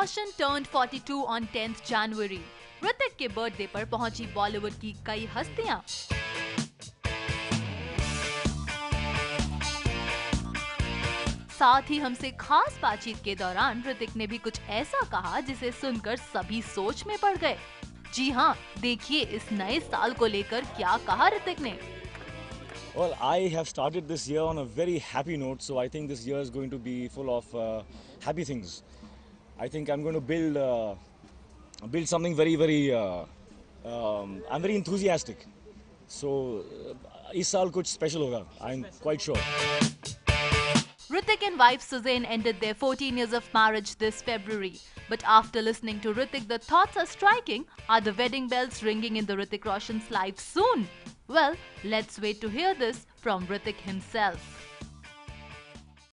Roshan turned 42 on 10th January. Hrithik के birthday पर पहुंची बॉलीवुड की कई हस्तियां। साथ ही हमसे खास बातचीत के दौरान ऋतिक ने भी कुछ ऐसा कहा जिसे सुनकर सभी सोच में पड़ गए। जी हाँ, देखिए इस नए साल को लेकर क्या कहा ऋतिक ने। Well, I have started this year on a very happy note, so I think this year is going to be full of happy things. I think I'm going to build something very. I'm very enthusiastic. So, इस साल कुछ special होगा. I'm quite sure. Hrithik and wife Suzanne ended their 14 years of marriage this February. But after listening to Hrithik, the thoughts are striking. Are the wedding bells ringing in the Hrithik Roshan's life soon? Well, let's wait to hear this from Hrithik himself.